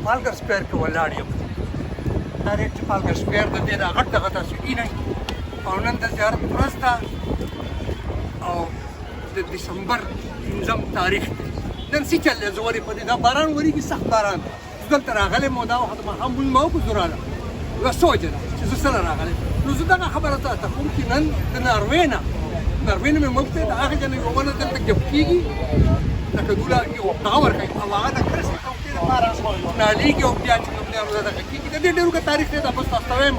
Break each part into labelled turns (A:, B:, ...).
A: ټرافالګر سکویر کې ولاړ یم. دا دی ټرافالګر سکویر د دې دا غټ دغه تاسو وینئ او نن د زیارت ورځ ده او د دسمبر 5 تاریخ دی. نن څه چل دی؟ زه ولې په دې دا باران ورېږي، سخت باران دی. زه دلته راغلی یم او دا وخت ماښام لمونځ مې وکړو زه راغلم. یوه څه وجه ده چې زه سره راغلی نو زه دغه خبره تاسو ته کوم چې نن د ناروې نه مې ملک دی د هغه ځای نه یوه ونه دلته ګپ کېږي لکه دوله یو دغه ورکوي او هغه د کرسمس توقع لپاره نالېږي او بیا چې کوم دی نو دغه کېږي. د دې ډېر اوږد تاریخ دی دا بس تاسو ته وایم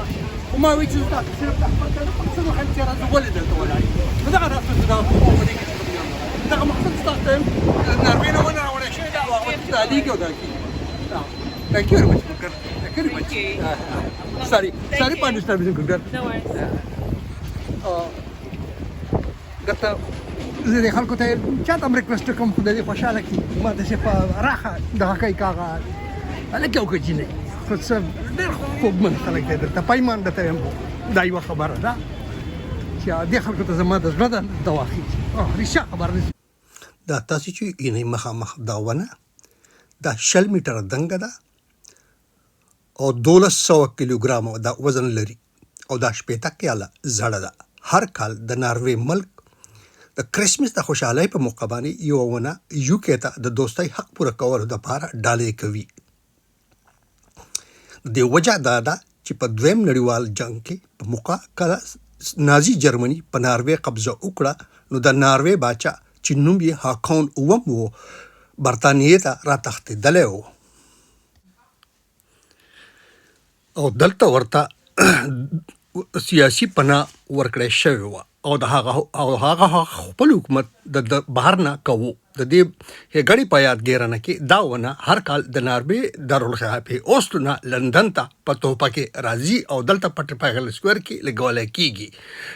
A: خو ما وایي چې زه تاسو صرف د خپل مقصد وښیم چې یاره زه ولې دلته ولاړ یم. نو دغه تاسو ته دغه په دې کې چې کوم دغه مقصد تاسو ته وایم د ناروې نه ونه راوړی شوې ده او هغه نالېږي او دغه کېږي. Thank you very much, Hakaan. Thank you very much. Sorry for disturbing, Hakaan.
B: No worries.
A: دلته زه د خلکو ته چاته هم ریکویسټ کوم خو د دې خوشحاله کړي ما داسې په راښه دغه کوي که هغه هلک یو که جینۍ خو څه ډېر خوږمن خلک دی درته پیمان درته یم دا یوه خبره ده چې دې خلکو ته زما د زړه د دوا خېږي رښتیا خبره ده.
C: دا تاسې چې وینئ مخامخ دا ونه دا 20 میټره دنګه ده او 1200 کیلوګرامه دا وزن لري او دا 80 کاله زړه ده. هر کال د ناروې ملک د کرسمس د خوشحالۍ په موقع باندې یوه ونه یوکې ته د دوستۍ حق پوره کولو دپاره ډالۍ کوي. د وجه دا ده چې په دویم نړیوال جنګ کې په موقع کله نازي جرمني په ناروې قبضه وکړه نو د ناروې باچا چې نوم یې هاکان اوم و برطانیې ته راتښتېدلی و او دلته ورته سیاسي پناه ورکړی شوې وه او هغه خپل حکومت د بهر نه کوو. د دې هګړې په یادګیرنه کې دا ونه هر کال د ناروې دارالخلافې اوسلو نه لندن ته په تحفه کې راځي او دلته په ټرافالګر سکویر کې لګولی کېږي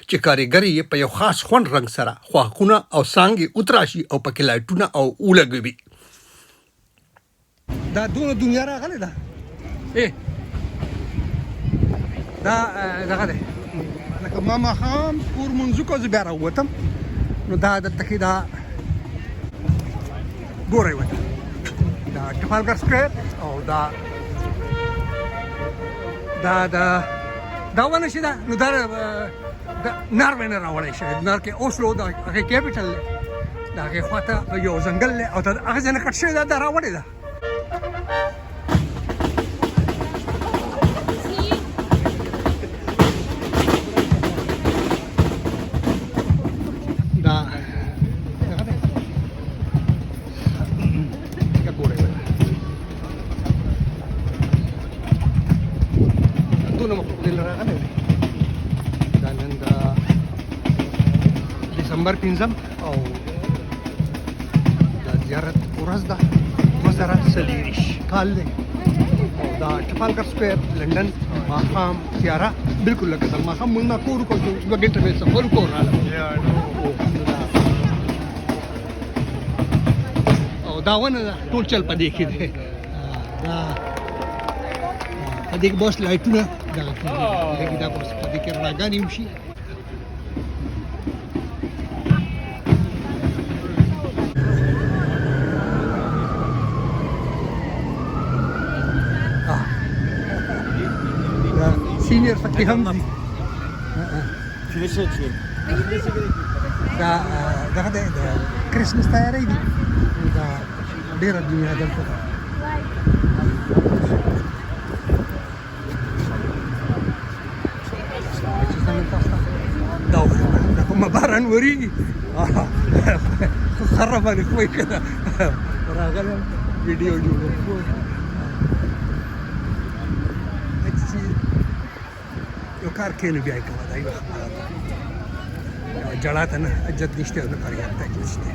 C: چې کاریګر یې په یو خاص خوند رنګ سره خواښونه او څانګې وتراشي او پکې لایټونه او ولګوي.
A: دا دونه دنیا راغلی ده دا دغه دی لکه ما ماښام کور منځو کو زه بیا راووتم نو دا دلته کې دا ګورئ ورته دا ټرافالګر سکویر او دا ونه چې ده نو دا ناروې نه راوړی شوی نار کې اوسلو د هغې کیپیټل دی د هغې خواته یو ځنګل دی او د هغه ځای نه کټ شوې ده دا راوړې ده. دسمبر 5 او د زیارت ورځ ده 2024 کال دی او دا ټرافالګر سکویر لندن ماښام تیاره بلکل لکه د ماښام مونږ نه کور وکړو 2 ګنټې مې سفر وکړو راغلم او دا ونه ټول چل په دې کې دی دا په دې کې بس لایټونه دغه کېږي دا بس په دې کې رڼاګانې وشي. سینیر پکې هم دي دا دغه دی د کرسمس تیاری دي دا ډېره دنیا دلته ده. دا کومه باران ورېږي خره باندې خوی که ده راغلم ویډیو جوړوم یو کار کې نه بیا یې کوه دا یوه خبره ده جړا ته نه اجت نشته او نه فریاد ته نشته.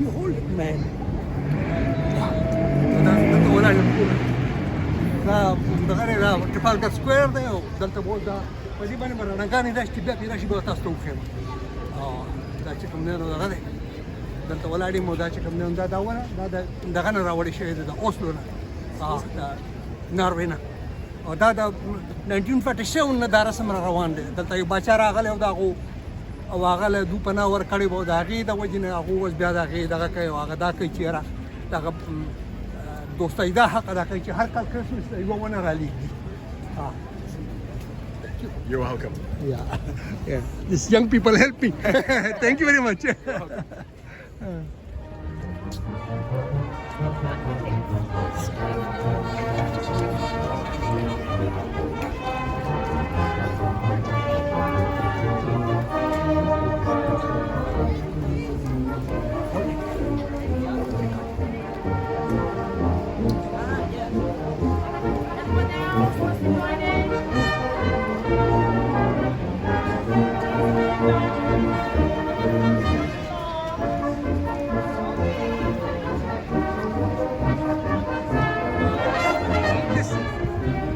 A: You hold it, man. دا دغه دا ټرافالګر سکویر دی او دلته به دا په دې باندې به رڼاګانې راشي بیا پرې راشي به تاسو ته وښیم او دا چې کوم دی نو دغه دی دلته ولاړ یم او دا چې کوم دی دا ونه دا د دغه نه راوړی شوی دی د اوسلو نه د ناروې نه او دا د 1947 نه دا رسم را روان دی دلته یو باچا راغلی او د هغو او هغه له دوی پناه ورکړې به د هغې د وجې نه هغه اوس بیا د هغې دغه کوي او هغه دا کوي چې یاره دغه دوستۍ دا حق ادا کوي چې هر کال کرسمس ته یوه ونه رالېږي
C: You're welcome.
A: Yeah. These young people help me. Thank you very much.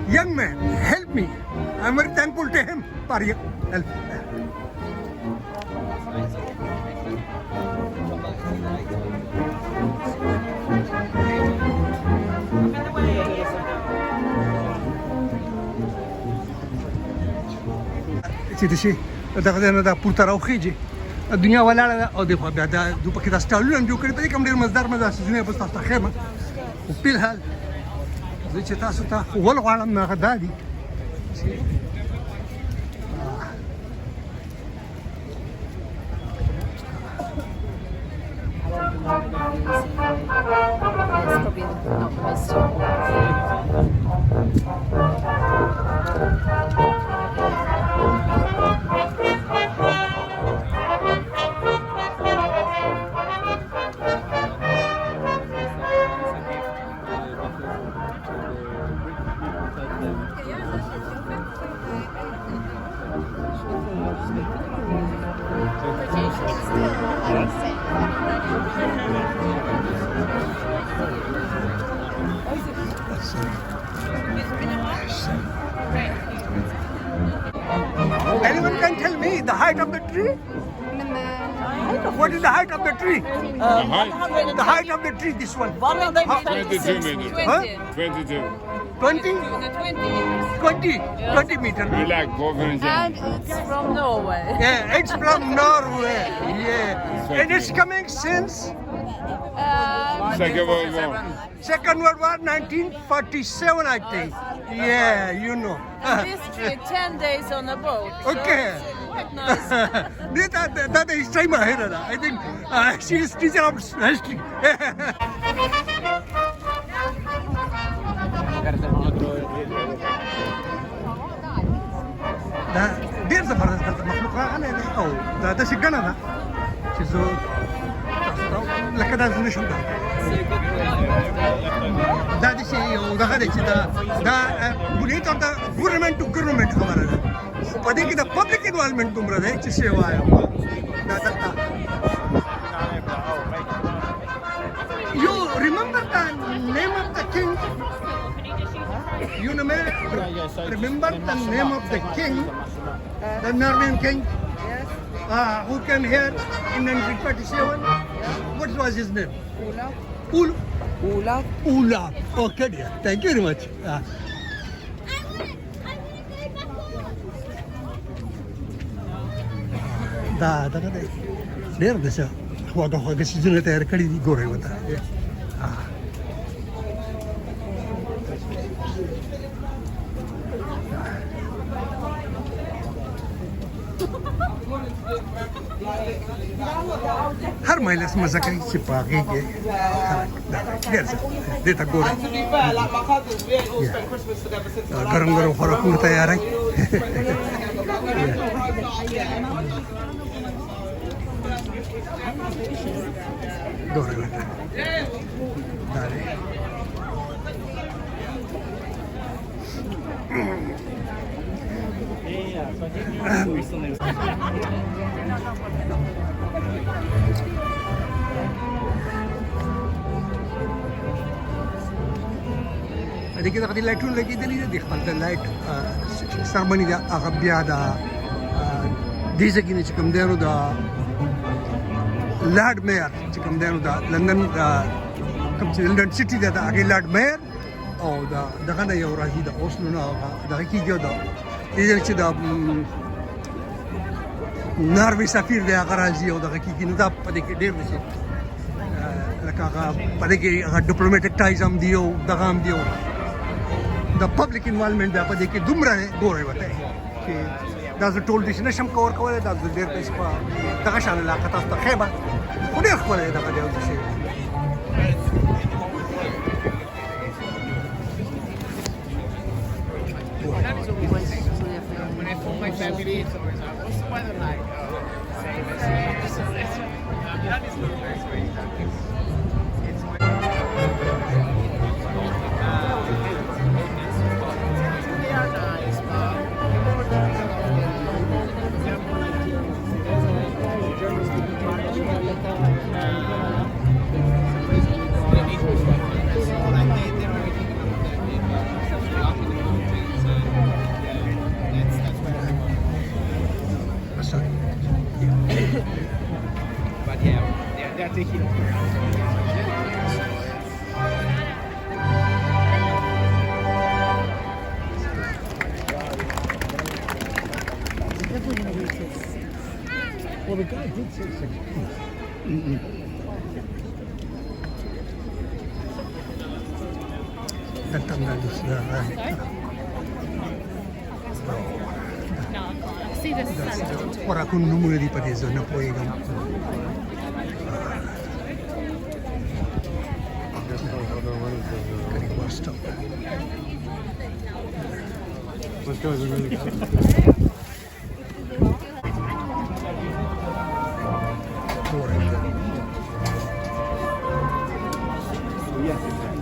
A: Young man, help me. I'm very thankful to him for your help. چې د شي دغه ځای نه دا پورته راوخیږي دنیا ولاړه ده او د خوا بیا دا دوی پکې دا سټالونه هم جوړ کړي په دې کې هم ډېر مزدار څیزونه به تاسو ته ښیم خو فلحال زه چې تاسو ته ول غواړم نو هغه دا دي چې Anyone can tell me the height of the tree? What is the height of the tree? The height of the tree, this one.
B: 22 meters.
A: Huh?
B: 22.
A: 20? 20 meters.
B: Walaag, boven een
D: And it's from Norway.
A: Yeah, it's from Norway. Yeah. And it's coming since
B: Second World War.
A: Second World War, 1947, I think. Yeah, you know.
D: And this trip, 10 days on a boat. So
A: Okay.
D: it's quite nice.
A: That is time ahead of that. I think she is teacher of history. دا ډېر زبردست دلته مخلوق راغلی دی او دا داسې ګڼه ده چې زه تاسو ته لکه دا زه نه شم دا داسې یو دغه دی چې دا بنیت of the government to government خبره ده خو په دې کې د پبلک انوالمنټ دومره دی چې څه وایم دا دلته You remember the name of the king? You remember the name of the king, the Norwegian king, who came here in 1947? What was his name? Olav. Okay, dear. Thank you very much. دا دغه دی ډېر د څه خواږه څیزونه تیار کړي دي ګورئ ورته هر مایلس مزه کوي چې په هغې کې ډېر څه دې ته ګورئ ګرم ګرم خوراکونه تیاروي ګورئ ورته دا دی
C: دې کې دغه لایټونه لګېدلي دي د خپل د لایټ سرمني ده هغه بیا د دې ځای کې چې کوم دی نو د لارډ میر چې کوم دی نو د لندن کوم چې لندن سټي ده د هغې لارډ میر او دغه نه یو راځي د اوسلو نه دغه کېږي او د دې ځای چې د ناروې سفیر دی هغه راځي او دغه کېږي نو دا په دې کې ډېر داسې لکه هغه په دې کې هغه ډیپلوماټیک ټایز هم دي او دغه هم دي او د پبلک انوالومنټ بیا په دې کې دومره ګورئ ورته چې دا زه ټول ډیش نشم کور کولی دا زه ډېر پیسې په دغه شان علاقه تاسو ته ښیم خو ډېر ښکلی دغه دی او داسې
E: When I phone my family, it's always like, what's the weather like? That is not very sweet. They are nice, but yeah, they're taking
C: Well, the guy did say 16.
F: See this
C: Ora kun numune di padeso na poegam. Pashto.
B: Those guys are really cool.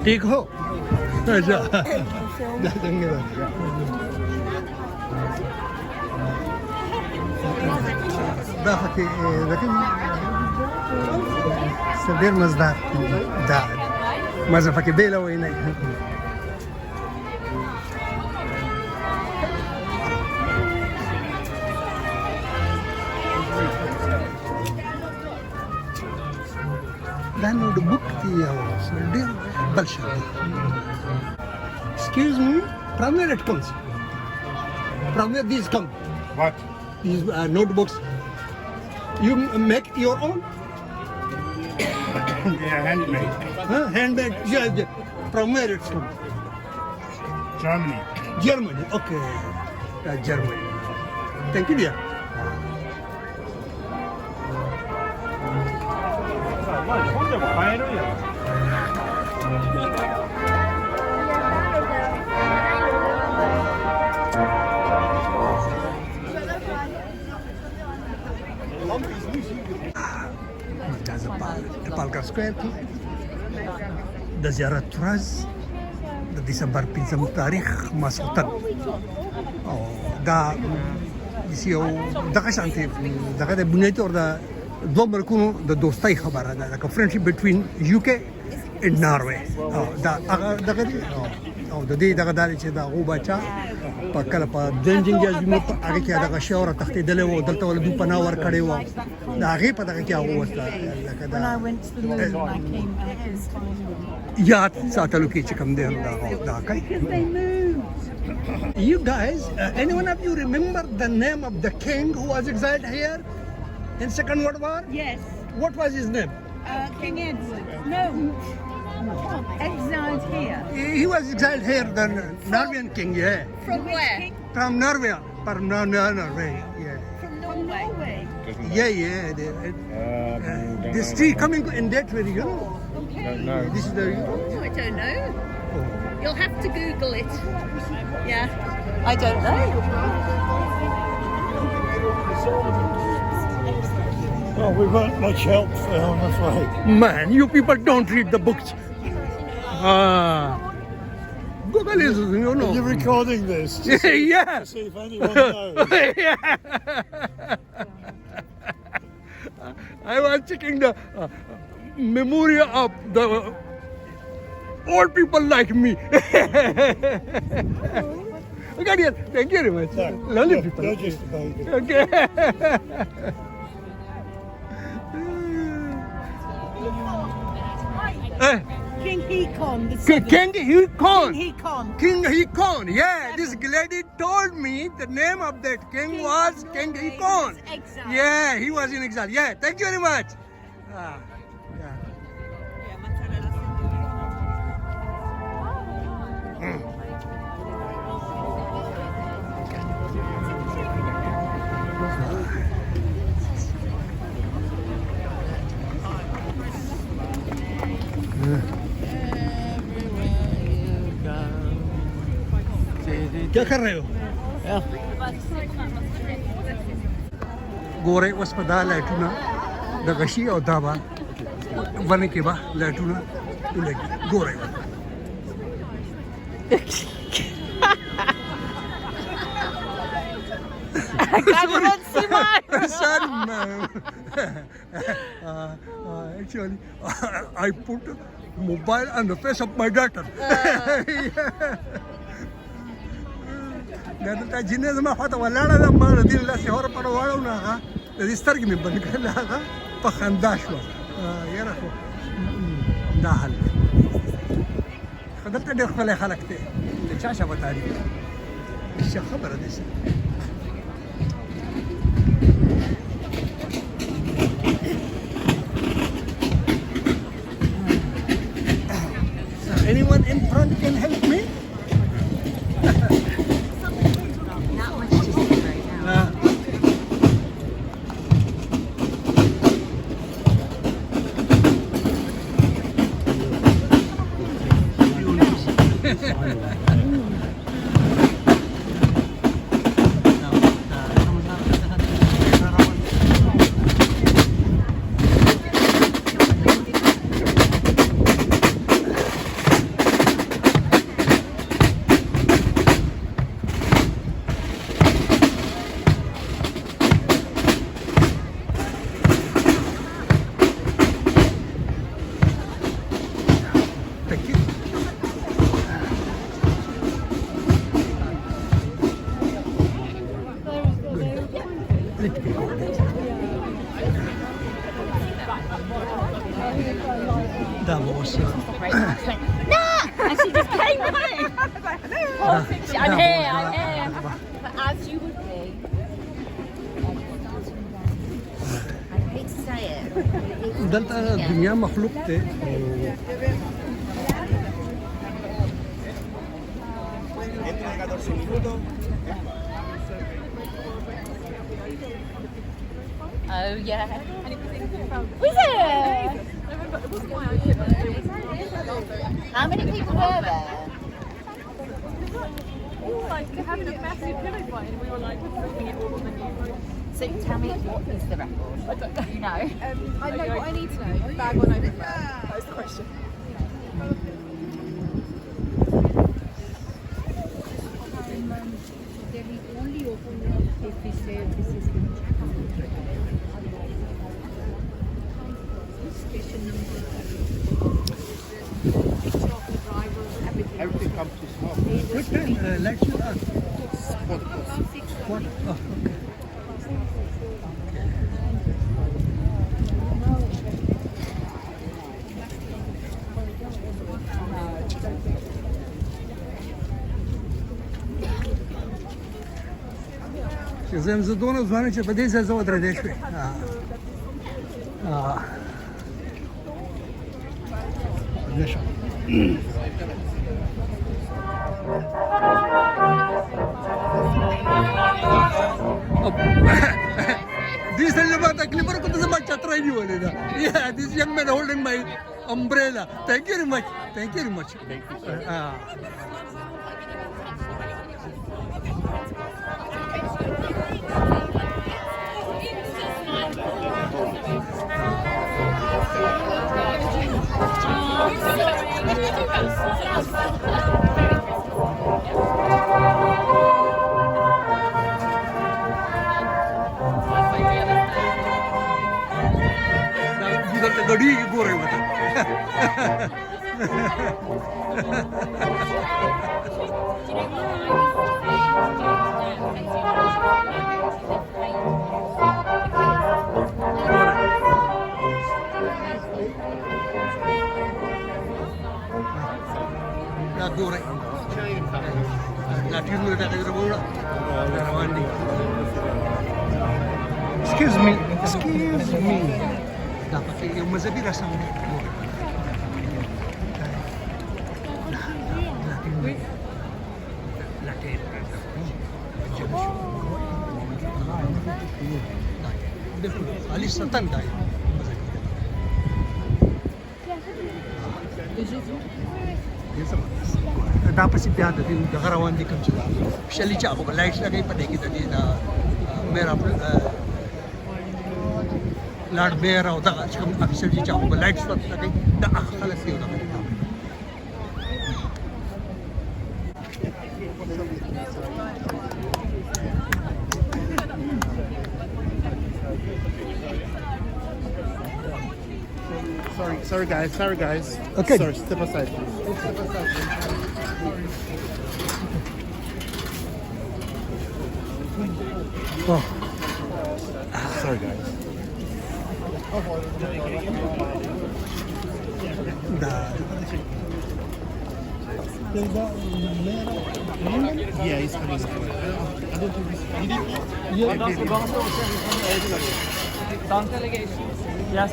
C: ठीक हो अच्छा ده فكي لكن سدير مصدر ده ماذا فكي بيلا ويني لأنه دبكتي يا سدير بلشة Excuse me, from where it comes? From where these come?
B: What?
C: These notebooks. You make your own?
B: Yeah, handmade.
C: Huh? Handmade? Yeah, yeah. From where it's from?
B: Germany.
C: Germany. Okay. Germany. Thank you, dear. Trafalgar Square کې د زیارت ورځ د دسمبر 5 تاریخ ماسخوتن او دا یو دغه شانتي دغه د بنیادي اور د دوه ملکونو د دوستۍ خبره ده لکه فرندشپ بټوین یو کې ان ناروے دا دغه دی او د دې دغه دالي چې دا غو بچا په کله په دنجنګ یزمو په هغه کې دغه شاور تختیدلې و دلته ول دوه پناه ور کړې و دا هغه په دغه کې هغه وسته لکه دا یاد ساتلو کې چې کوم دی دا کوي You guys, any one of you remember the name of the king who was exiled here in Second World War?
F: Yes.
C: What was his name?
F: King Edward. No. Exiled here.
C: He was exiled here, the Norwegian king, yeah.
F: From where?
C: From Norway. From Norway, yeah.
F: From Norway.
C: Yeah. The street coming in that way, you know.
B: No.
C: This is the.
F: I don't know. You'll have to Google it. Yeah. I don't know.
G: Oh, we weren't much help on the way.
C: Man, you people don't read the books. Google is, you know.
G: Are you recording this? To
C: Yeah.
G: see if anyone knows.
C: I was checking the memorial of the old people like me. Okay, dear. Thank you very much. Lovely people.
G: You're just a baby.
C: Okay.
F: King Hakaan.
C: King Hakaan.
F: Hakaan.
C: King Hakaan. Yeah, this lady told me the name of that king was King Hakaan.
F: Exile.
C: Yeah, he was in exile. Yeah, thank you very much. Yeah. क्या कर रहे हो गोरे वस्पदा लाइटुना दगशी और दाबा बने के बा लाइटुना उलेगी गोरे Sorry, ma'am. Actually, I put mobile on the face of my daughter. دا ته جنې زما خواته ولاړه ده ما د دې له لاسې هوره پړه واړونه هغه د دې سترګې مې بند کړله هغه په خندا شوه یاره خو دا حل دی خو دلته ډېر ښکلی خلک دی د چا شبه تاریخ ښه خبره دی Anyone in front can help me? That was
F: And she just came running. I'm here. But as you would be. I hate to say it.
C: دلته دنیا مخلوق ته
F: Oh yeah. Was it? How many people were there?
D: Like having a massive pillow fight, and we were like looking at all the new.
F: So tell me, what is the record?
D: I don't know.
F: You know?
D: I know what I need to know. Bag or no bag? That was the question.
E: Everything comes to small.
C: What time lecture on? What? Oh, okay. زم زدونه ځوانه چې په دې ځای زه ودرېدی شوې نشه دې سړي ما تکلیف ورکړ ته زما چترۍ نیولې ده Yeah, this young man holding my umbrella. Thank you very much. Thank you very much. गड़ी गोरे دا ګورئ لاټینونه دغه ربوړه روان دي. Excuse me. دا پکې یو مذهبي رسم دی. علي سلطان دی. دا پسې بیا د دې دغه روان دي کوم چې شلي چې هغه لایټ لګوي په دې کې د دې دا میرا لارډ میر او دغه چې کوم افیسر چې هغه لایټ لګوي دا هغه خلک دی دغه
B: Sorry guys.
C: Okay.
B: Sorry, step aside, please. Step aside, please.
C: Oh.
B: Sorry, guys. Yeah, he's coming. I don't think
D: Yes.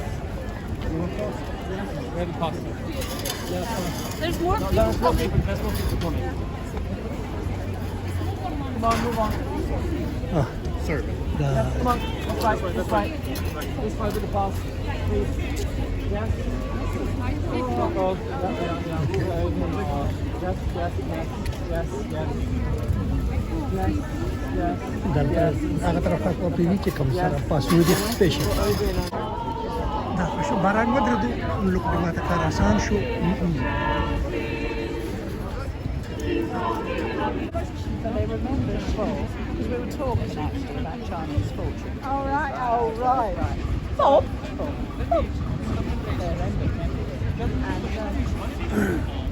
D: There's more people coming. Come on, move on.
B: Sorry.
D: Come on, this way. This way with the pass, please. Yes.
C: هغه طرف ته په پیوي کې کوم سره پاسورډ سټیشن دا شو باران ودرېدو لوک به ماته کار آسان شو.
E: But they remember as well, because we were talking actually about Chinese fortune.
F: All right.
E: Bob?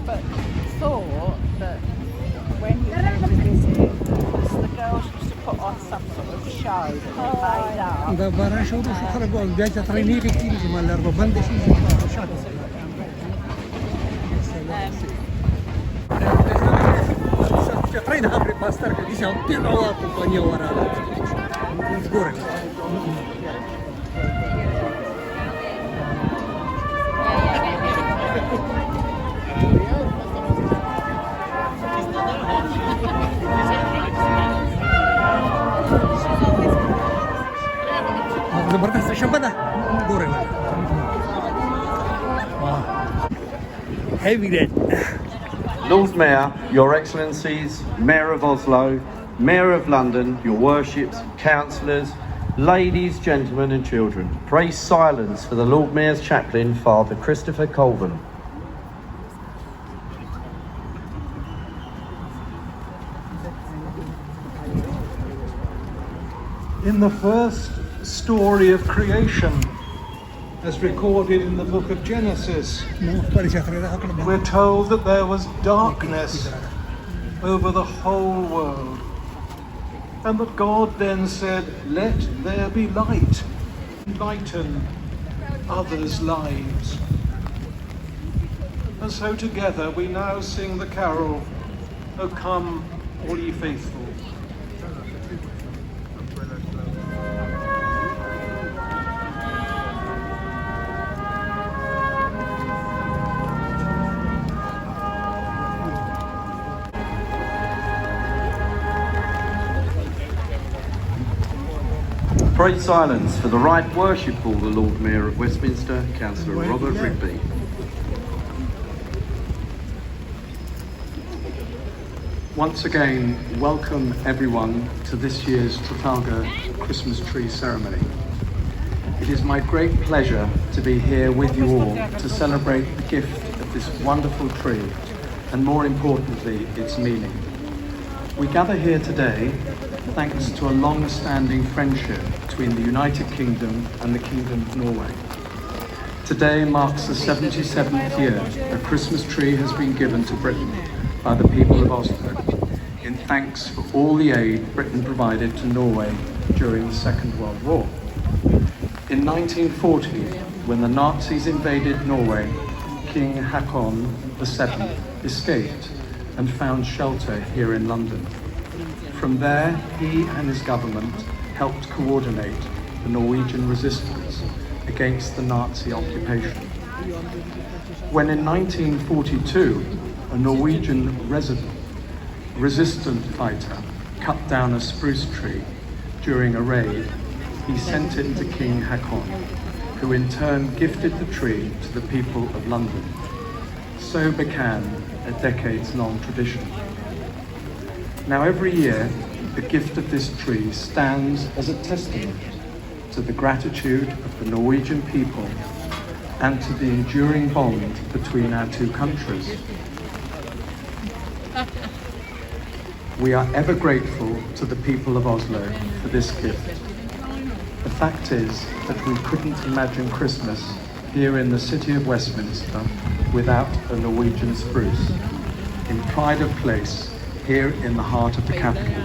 E: But thought that when he came to visit, the girls used to put on some sort of show that they made up.
C: دا باران شروع شو خلک بیا چې ترې نیغې کېږي چې مالر به بندې شي شاته Train hambre pastar che diciamo più no compagnia ora. Sicuro. Zabardasta shabada. Gore. Heavy red.
H: Lord Mayor, Your Excellencies, Mayor of Oslo, Mayor of London, Your Worships, Councillors, ladies, gentlemen and children, pray silence for the Lord Mayor's chaplain, Father Christopher Colvin.
I: In the first story of creation, as recorded in the book of Genesis, we're told that there was darkness over the whole world, and that God then said, "Let there be light, enlighten others' lives." And so together we now sing the carol, "O come, all ye faithful."
H: Pray silence for the Right Worshipful, the Lord Mayor of Westminster, Councillor Robert Rigby. Once again, welcome everyone to this year's Trafalgar Christmas tree ceremony. It is my great pleasure to be here with you all to celebrate the gift of this wonderful tree and, more importantly, its meaning. We gather here today thanks to a long-standing friendship between the United Kingdom and the Kingdom of Norway. Today marks the 77th year a Christmas tree has been given to Britain by the people of Oslo in thanks for all the aid Britain provided to Norway during the Second World War. In 1940, when the Nazis invaded Norway, King Hakaan VII escaped and found shelter here in London. From there, he and his government helped coordinate the Norwegian resistance against the Nazi occupation. When in 1942, a Norwegian resistant fighter cut down a spruce tree during a raid, he sent it to King Hakaan, who in turn gifted the tree to the people of London. So began a decades-long tradition. Now every year, the gift of this tree stands as a testament to the gratitude of the Norwegian people and to the enduring bond between our two countries. We are ever grateful to the people of Oslo for this gift. The fact is that we couldn't imagine Christmas here in the city of Westminster without a Norwegian spruce, in pride of place here in the heart of the capital.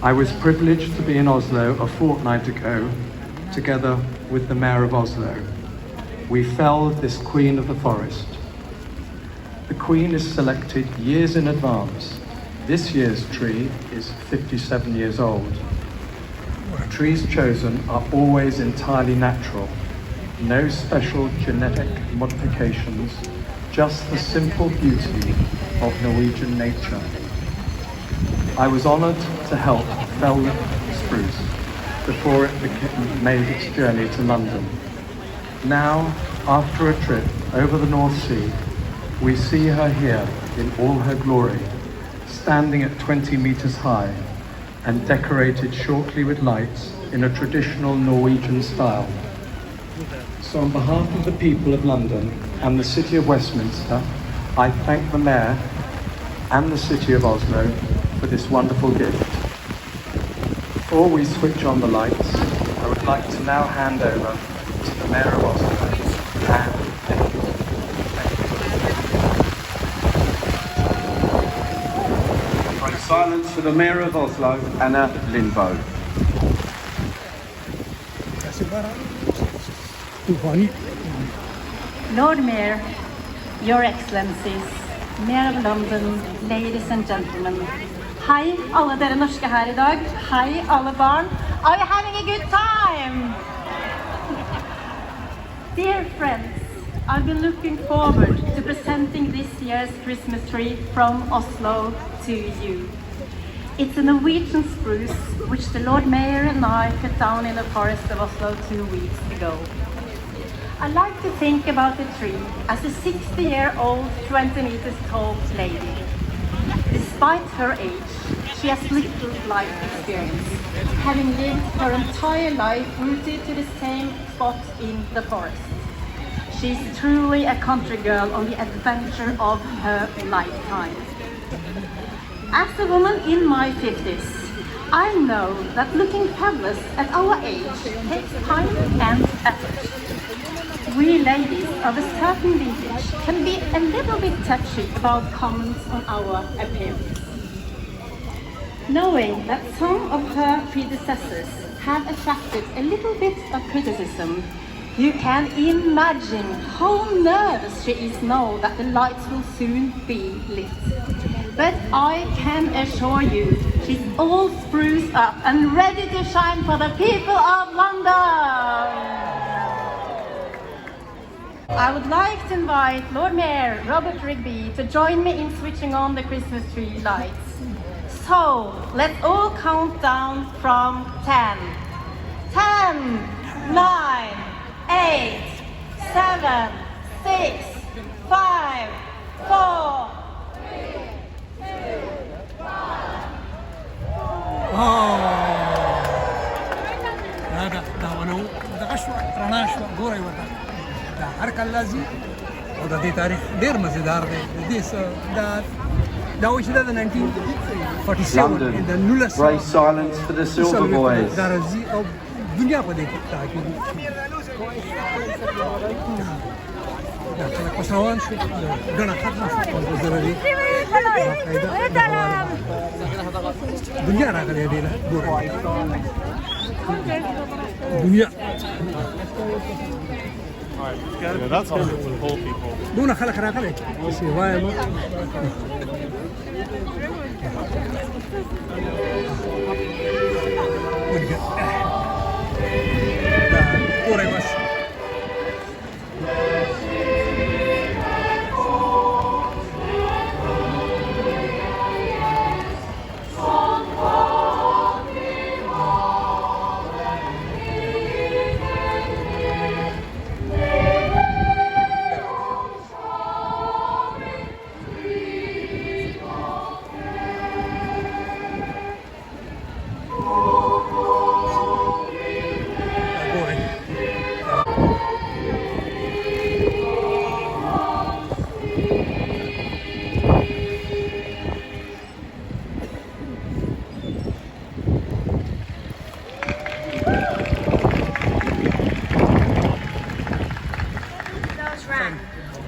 H: I was privileged to be in Oslo a fortnight ago, together with the Mayor of Oslo. We felled this Queen of the Forest. The Queen is selected years in advance. This year's tree is 57 years old. Trees chosen are always entirely natural. No special genetic modifications, just the simple beauty of Norwegian nature. I was honoured to help fell the spruce before it made its journey to London. Now, after a trip over the North Sea, we see her here in all her glory, standing at 20 metres high and decorated shortly with lights in a traditional Norwegian style. So on behalf of the people of London and the City of Westminster, I thank the Mayor and the City of Oslo for this wonderful gift. Before we switch on the lights, I would like to now hand over to the Mayor of Oslo and silence for the Mayor of Oslo, Anna Lindboe.
J: Lord Mayor, Your Excellencies, Mayor of London, ladies and gentlemen. Hei alle dere norske her I dag. Hei alle barn. Are you having a good time? Dear friends, I've been looking forward to presenting this year's Christmas tree from Oslo to you. It's a Norwegian spruce which the Lord Mayor and I cut down in the forest of Oslo 2 weeks ago. I like to think about the tree as a 60-year-old, 20 meters tall lady. Despite her age, she has little life experience, having lived her entire life rooted to the same spot in the forest. She's truly a country girl on the adventure of her lifetime. As a woman in my 50s, I know that looking fabulous at our age takes time and effort. We ladies of a certain vintage can be a little bit touchy about comments on our appearance. Knowing that some of her predecessors have attracted a little bit of criticism, you can imagine how nervous she is now that the lights will soon be lit. But I can assure you, she's all spruced up and ready to shine for the people of London. I would like to invite Lord Mayor Robert Rigby to join me in switching on the Christmas tree lights. So, let's all count down from 10. 10, 9, 8, 7, 6, 5, 4, 3, 2, 1.
A: دا ونو دغه شو رڼا شو ګورئ ورته دا هر کله لازم او د دې تاریخ ډیر مزیدار دی د دې دا وایي چې دا د 1947 د 19
H: silence for the silver boys.
A: دا راځي او دنیا په دې کې تاکید
C: دا کله پسروان شو ګڼه ختمه شوه او ضرري دنیا راغلی ډېره ګوره دنیا
B: Yeah, that's how old people.
C: دونه خلک راغلی چې وایم دا ګورئ بس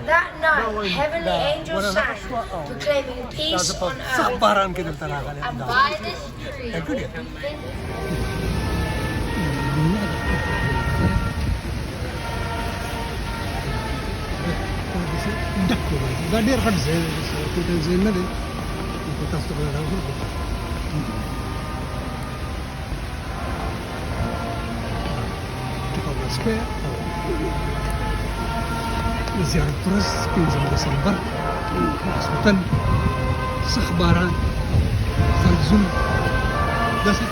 K: That night, heavenly angels sang, proclaiming peace on earth. And by this tree,
C: دا ډېر غټ ځای دی هوټل ځای نه دی خو تاسو ته به راوړو Trafalgar Square زیارت ورځ 5 دسمبر نسبتاً سخت باران زلزل داسې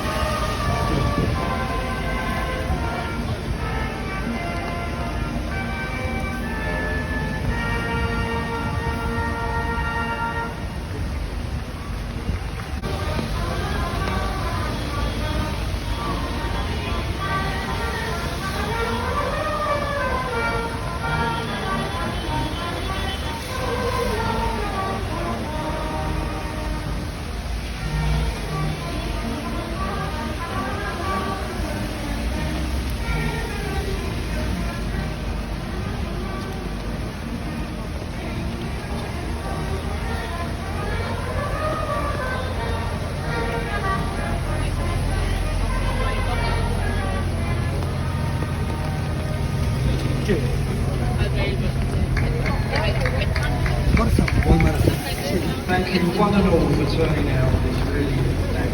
H: Thank you one and all for turning out this really day.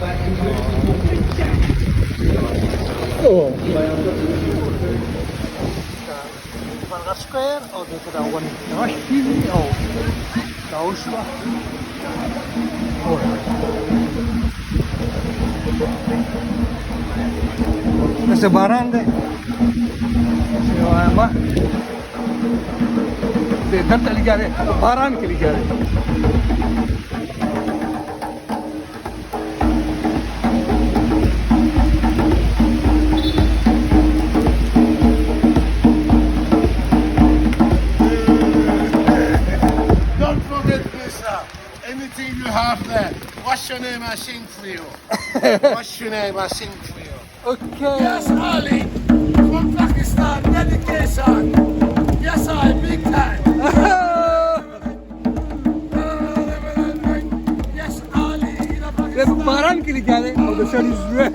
H: Thank you.
C: Trafalgar Square او د تراون راشي او داوشوا نسه باران دی وایم د دلته لګاره باران کې لګاره
L: Anything you have there. What's your name? I sing for you. What's your name? I sing for you.
C: Okay.
L: Yes, Ali. From Pakistan. Dedication. Yes, I. Big time. Yes, Ali.
C: باران کې لګاره او د سړي زړه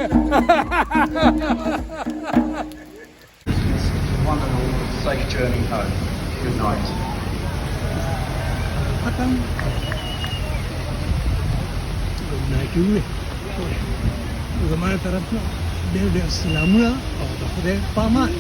H: One and all, safe journey home. Good night.
C: ختم ناکیوه زمانه طرف نه ډېر ډېر سلامونه او د خدای پامان